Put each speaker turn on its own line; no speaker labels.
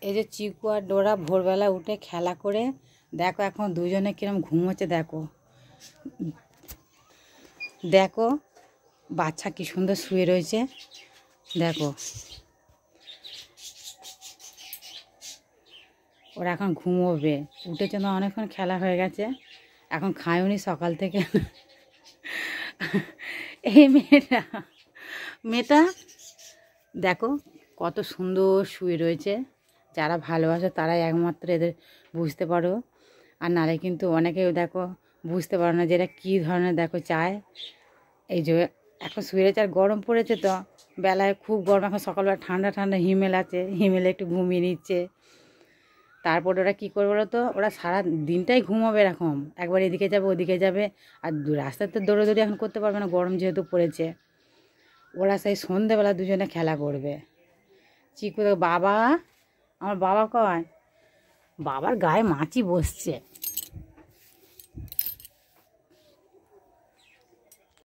এই যে চিকু আর ডোরা ভোরবেলা উঠে খেলা করে দেখো এখন দুজনে কিরম ঘুমোচ্ছে। দেখো দেখো বাচ্চা কি সুন্দর শুয়ে রয়েছে। দেখো ওরা এখন ঘুমোবে, উঠেছে না, অনেকক্ষণ খেলা হয়ে গেছে, এখন খায়ওনি সকাল থেকে। এই মেয়েটা দেখো কত সুন্দর শুয়ে রয়েছে। যারা ভালোবাসে তারাই একমাত্র এদের বুঝতে পারো, আর নালে কিন্তু অনেকেও দেখো বুঝতে পারো না যে এরা কী ধরনের দেখো চায়। এই যে এখন শুয়ে রয়েছে, আর গরম পড়েছে তো, বেলায় খুব গরম, এখন সকালবেলা ঠান্ডা ঠান্ডা হিমেল আছে, হিমেলে একটু ঘুমিয়ে নিচ্ছে। তারপর ওরা কী করবে বলো তো, ওরা সারা দিনটাই ঘুমাবে এরকম, একবার এদিকে যাবে ওদিকে যাবে, আর রাস্তাতে দৌড়োদৌড়ি এখন করতে পারবে না, গরম যেহেতু পড়েছে। ওরা সেই সন্ধেবেলা দুজনে খেলা করবে। চিকু বাবা, আমার বাবা কয়, বাবার গায়ে মাছি বসছে।